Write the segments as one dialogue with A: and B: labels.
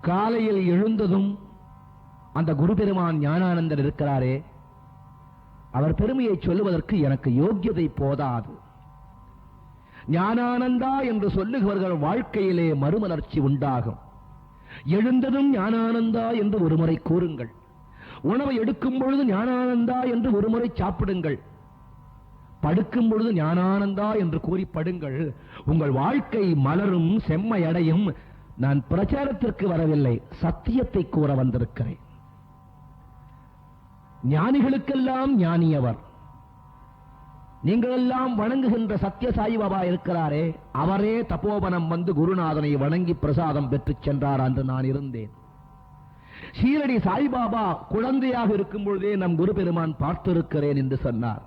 A: காலையில் எழுந்ததும் அந்த குரு பெருமான் ஞானானந்தர் இருக்கிறாரே, அவர் பெருமையை சொல்லுவதற்கு எனக்கு யோக்கியதை போதாது. ஞானானந்தா என்று சொல்லுகிறவர்கள் வாழ்க்கையிலே மறுமலர்ச்சி உண்டாகும். எழுந்ததும் ஞானானந்தா என்று ஒருமுறை கூறுங்கள். உணவை எடுக்கும் பொழுது ஞானானந்தா என்று ஒருமுறை சாப்பிடுங்கள். படுக்கும் பொழுது ஞானானந்தா என்று கூறி படுங்கள். உங்கள் வாழ்க்கை மலரும், செம்மையடையும். நான் பிரச்சாரத்திற்கு வரவில்லை, சத்தியத்தை கூற வந்திருக்கிறேன். ஞானிகளுக்கெல்லாம் ஞானியவர். நீங்கள் எல்லாம் வணங்குகின்ற சத்திய சாய்பாபா இருக்கிறாரே, அவரே தபோவனம் வந்து குருநாதனை வணங்கி பிரசாதம் பெற்று சென்றார். அன்று நான் இருந்தேன். ஷீரடி சாய்பாபா குழந்தையாக இருக்கும் பொழுதே நம் குரு பெருமான் பார்த்திருக்கிறேன் என்று சொன்னார்.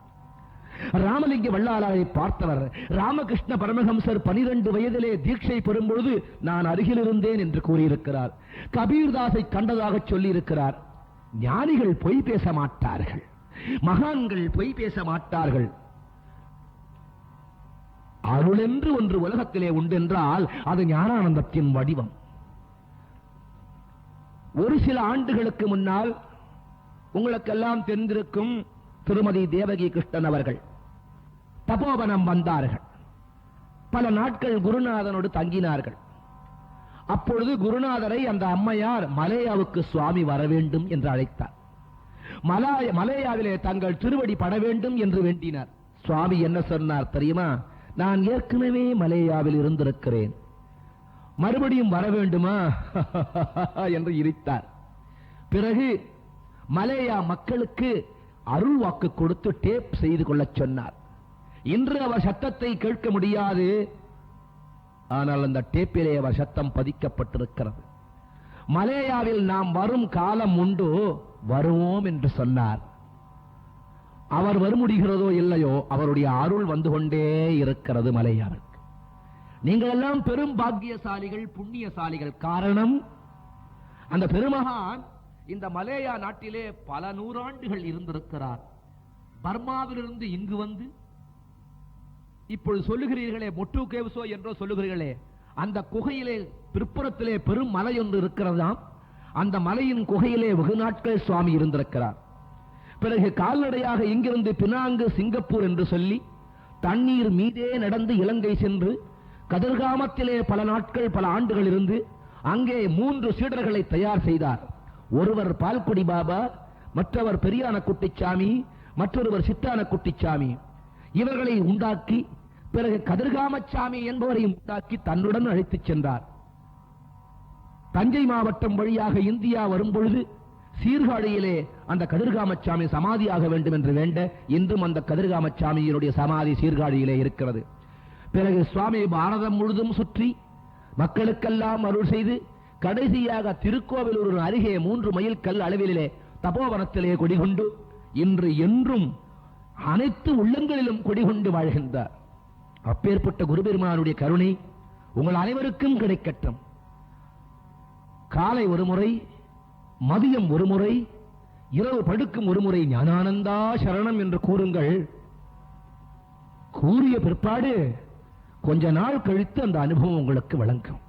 A: ராமலிங்க வல்லாளரை பார்த்தவர். ராமகிருஷ்ண பரமஹம்சர் 12 வயதிலே தீட்சை பெறும் பொழுது நான் அருகில் இருந்தேன் என்று கூறியிருக்கிறார். கபீர்தாஸை கண்டதாக சொல்லியிருக்கிறார். ஞானிகள் பொய் பேச மாட்டார்கள், மகான்கள் பொய் பேச மாட்டார்கள். அருள் என்று ஒன்று உலகத்திலே உண்டென்றால் அது ஞானானந்தத்தின் வடிவம். ஒரு சில ஆண்டுகளுக்கு முன்னால் உங்களுக்கெல்லாம் தெரிந்திருக்கும் திருமதி தேவகி கிருஷ்ணன் அவர்கள் தபோவனம் வந்தார்கள். பல நாட்கள் குருநாதனோடு தங்கினார்கள். அப்பொழுது குருநாதரை அந்த அம்மையார் மலேயாவுக்கு சுவாமி வர வேண்டும் என்று அழைத்தார். மலேயாவிலே தங்கள் திருவடி பட வேண்டும் என்று வேண்டினார். சுவாமி என்ன சொன்னார் தெரியுமா? நான் ஏற்கனவே மலேயாவில் இருந்திருக்கிறேன், மறுபடியும் வர வேண்டுமா என்று இரித்தார். பிறகு மலேயா மக்களுக்கு அருள் வாக்கு கொடுத்து டேப் செய்து கொள்ள சொன்னார். இன்று அவர் சத்தத்தை கேட்க முடியாது, ஆனால் அந்த டேப்பிலே அவர் சத்தம் பதிக்கப்பட்டிருக்கிறது. மலேயாவில் நாம் வரும் காலம் உண்டு, வருவோம் என்று சொன்னார். அவர் வருமுடிகிறதோ இல்லையோ, அவருடைய அருள் வந்து கொண்டே இருக்கிறது மலேயாவுக்கு. நீங்கள் எல்லாம் பெரும் பாக்கியசாலிகள், புண்ணியசாலிகள். காரணம், அந்த பெருமகான் இந்த மலேயா நாட்டிலே பல நூறாண்டுகள் இருந்திருக்கிறார். பர்மாவிலிருந்து இங்கு வந்து, இப்பொழுது சொல்லுகிறீர்களே மொட்டு கேவ்சோ என்றோ சொல்லுகிறீர்களே, அந்த குகையிலே பிற்புறத்திலே பெரும் மலை ஒன்று இருக்கிறதாம். அந்த மலையின் குகையிலே வெகு நாட்கள் சுவாமி இருந்திருக்கிறார். பிறகு கால்நடையாக இங்கிருந்து பினாங்கு, சிங்கப்பூர் என்று சொல்லி தண்ணீர் மீதே நடந்து இலங்கை சென்று கதிர்காமத்திலே பல நாட்கள், பல ஆண்டுகள் இருந்து அங்கே 3 சீடர்களை தயார் செய்தார். ஒருவர் பால்குடி பாபா, மற்றவர் பெரியான குட்டிச்சாமி, மற்றொருவர் சித்தான குட்டிச்சாமி. இவர்களை உண்டாக்கி பிறகு கதிர்காமச்சாமி என்பவரையும் உண்டாக்கி தன்னுடன் அழைத்துச் சென்றார். தஞ்சை மாவட்டம் வழியாக இந்தியா வரும் பொழுது சீர்காழியிலே அந்த கதிர்காமச்சாமி சமாதியாக வேண்டும் என்று வேண்ட, இன்றும் அந்த கதிர்காமச்சாமியினுடைய சமாதி சீர்காழியிலே இருக்கிறது. பிறகு சுவாமி பாரதம் முழுதும் சுற்றி மக்களுக்கெல்லாம் அருள் செய்து கடைசியாக திருக்கோவிலூர் அருகே 3 மைல் கல் அளவிலே தபோவனத்திலே குடிகொண்டு இன்று என்றும் அனைத்து உள்ளங்களிலும் குடிகொண்டு வாழ்கின்றார். அப்பேற்பட்ட குருபெருமானுடைய கருணை உங்கள் அனைவருக்கும் கிடைக்கட்டும். காலை ஒரு முறை, மதியம் ஒரு முறை, இரவு படுக்கும் ஒரு முறை ஞானானந்தா சரணம் என்று கூறுங்கள். கூறிய பிற்பாடு கொஞ்ச நாள் கழித்து அந்த அனுபவம் உங்களுக்கு வழங்கும்.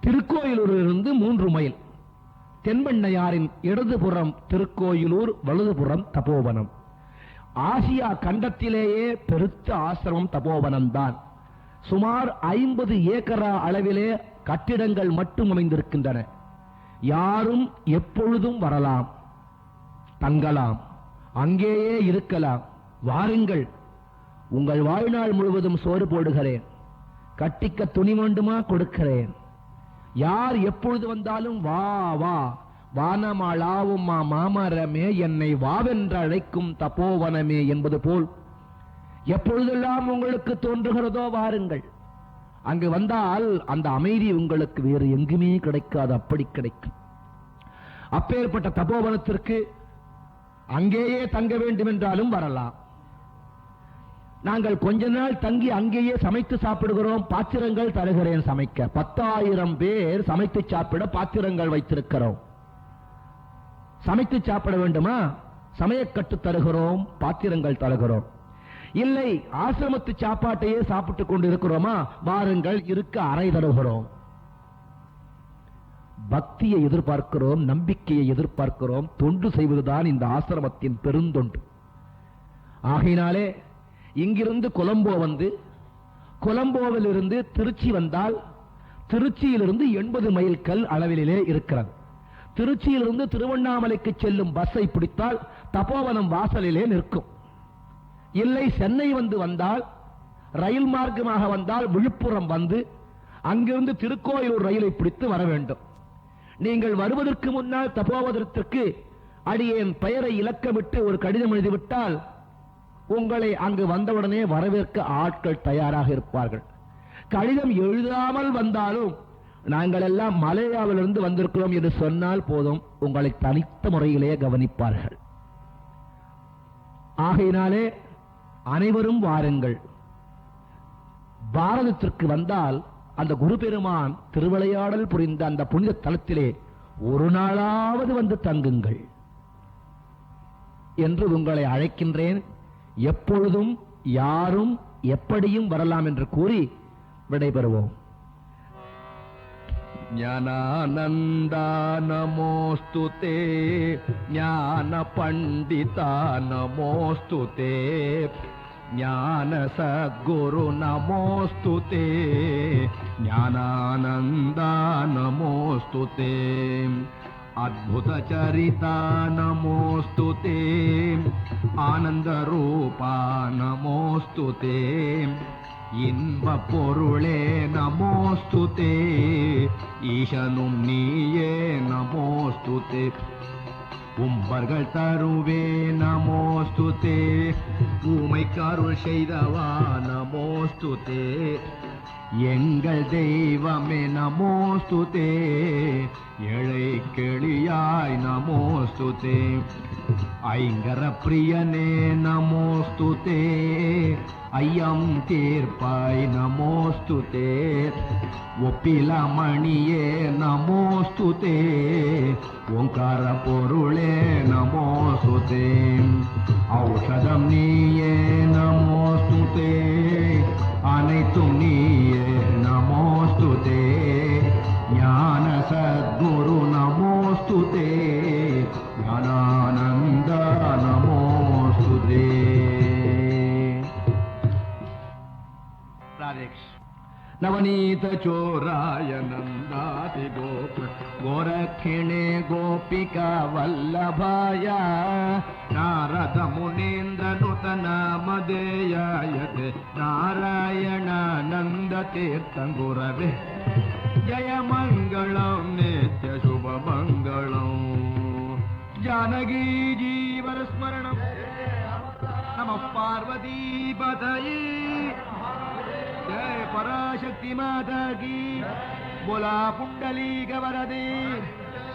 A: திருக்கோயிலூரிலிருந்து 3 மைல், தென்பெண்ணையாரின் இடதுபுறம் திருக்கோயிலூர், வலதுபுறம் தபோவனம். ஆசியா கண்டத்திலேயே பெருத்த ஆசிரமம் தபோவனம் தான். சுமார் 50 ஏக்கரா அளவிலே கட்டிடங்கள் மட்டும் அமைந்திருக்கின்றன. யாரும் எப்பொழுதும் வரலாம், தங்கலாம், அங்கேயே இருக்கலாம். வாருங்கள், உங்கள் வாழ்நாள் முழுவதும் சோறு போடுகிறேன், கட்டிக்க துணி வேண்டுமா கொடுக்கிறேன். யார் எப்பொழுது வந்தாலும் வா வா, வானமாளாவும் மாமரமே, என்னை வாவென்று அழைக்கும் தபோவனமே என்பது போல் எப்பொழுதெல்லாம் உங்களுக்கு தோன்றுகிறதோ வாருங்கள். அங்கு வந்தால் அந்த அமைதி உங்களுக்கு வேறு எங்குமே கிடைக்காது, அப்படி கிடைக்கும். அப்பேற்பட்ட தபோவனத்திற்கு அங்கேயே தங்க வேண்டும் என்றாலும் வரலாம். நாங்கள் கொஞ்ச நாள் தங்கி அங்கேயே சமைத்து சாப்பிடுகிறோம். பாத்திரங்கள் தருகிறேன் சமைக்க. 10,000 பேர் சமைத்து சாப்பிட பாத்திரங்கள் வைத்திருக்கிறோம். சமைத்து சாப்பிட வேண்டுமா? சமயக்கட்டு தருகிறோம், பாத்திரங்கள் தருகிறோம். இல்லை, ஆசிரமத்து சாப்பாட்டையே சாப்பிட்டுக் கொண்டு இருக்கிறோமா? வாருங்கள், இருக்க அறை தருகிறோம். பக்தியை எதிர்பார்க்கிறோம், நம்பிக்கையை எதிர்பார்க்கிறோம். தொண்டு செய்வதுதான் இந்த ஆசிரமத்தின் பெருந்தொண்டு. ஆகையினாலே இங்கிருந்து கொலம்போ வந்து, கொலம்போவில் இருந்து திருச்சி வந்தால் திருச்சியிலிருந்து 80 மைல்கள் அளவிலே இருக்கிறது. திருச்சியிலிருந்து திருவண்ணாமலைக்கு செல்லும் பஸ்ஸை பிடித்தால் தபோவனம் வாசலிலே நிற்கும். இல்லை சென்னை வந்தால் ரயில் மார்க்கமாக வந்தால் விழுப்புரம் வந்து அங்கிருந்து திருக்கோயிலூர் ரயிலை பிடித்து வர வேண்டும். நீங்கள் வருவதற்கு முன்னால் தபோவனத்திற்கு அடியேன் பெயரை இலக்கமிட்டு ஒரு கடிதம் எழுதிவிட்டால் உங்களை அங்கு வந்தவுடனே வரவேற்க ஆட்கள் தயாராக இருப்பார்கள். கடிதம் எழுதாமல் வந்தாலும் நாங்கள் எல்லாம் மலேயாவிலிருந்து வந்திருக்கிறோம் என்று சொன்னால் போதும், உங்களை தனித்த முறையிலே கவனிப்பார்கள். ஆகையினாலே அனைவரும் வாருங்கள். பாரதத்திற்கு வந்தால் அந்த குரு பெருமான் திருவிளையாடல் புரிந்த அந்த புனித தலத்திலே ஒரு நாளாவது வந்து தங்குங்கள் என்று உங்களை அழைக்கின்றேன். எப்பொழுதும் யாரும் எப்படியும் வரலாம் என்று கூறி விடைபெறுவோம். ஞானானந்தா நமோஸ்துதே, ஞான பண்டிதா நமோஸ்துதே, ஞான சத்குரு நமோஸ்துதே, ஞானானந்தா நமோஸ்துதே, அத்புத சரிதா நமோஸ்துதே, ஆனந்த ரூபா நமோஸ்துதே, இன்ப பொருளே நமோஸ்துதே, ஈசனும் நீயே நமோஸ்துதே, உம்பர்கள் தருவே நமோஸ்துதே, ஊமை கருள் செய்தவா நமோஸ்துதே, எங்கள் தெய்வமே நமோஸ்துதே, ஏழை கிளியாய் நமோஸ்துதே, ஐங்கர பிரியனே நமோஸ்துதே, ஐயம் தீர்ப்பாய் நமோஸ்துதே, ஒப்பிலமணியே நமோஸ்துதே, ஓங்கார பொருளே நமோஸ்துதே, ஔஷதம் நீயே நமோஸ்துதே, அனைத்தும் நீயே நமோஸ்துதே, ஞான சத்குரு நமோஸ்துதே, ஞானானந்த நமோஸ்துதே. நவநீத சோராய நந்தாதி கோப கோரக்கிணே கோபிகா வல்லபாய, நாரத முனீந்திர நூதன மதேயாயதே, நாராயணானந்த தீர்த்தங்குரவே, ஜய மங்களம் நித்ய சுப மங்களம், ஜானகி ஜீவர ஸ்மரணம், நம பார்வதி பதயே, जय पराशक्ति माता की, बोला पुंडलीक वरदे,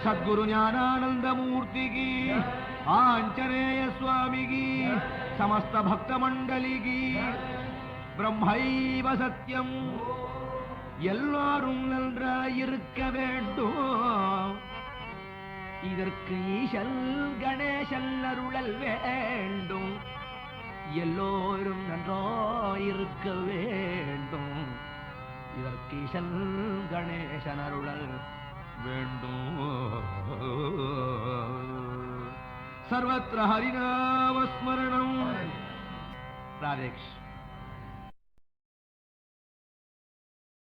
A: सद्गुरु ज्ञानानंद मूर्ति की, आंजनेय स्वामी की, समस्त भक्त मंडली की, ब्रह्मैव सत्यम, எல்லாரும் நன்றாய் இருக்க வேண்டும், இதற்கு ஈசன் கணேசன் அருளல் வேண்டும், எல்லோரும் நன்றாயிருக்க வேண்டும், இதற்கு ஈசன் கணேசன் அருளல் வேண்டும். சர்வத்ர ஹரிநாம ஸ்மரணம். ராதேஷ்.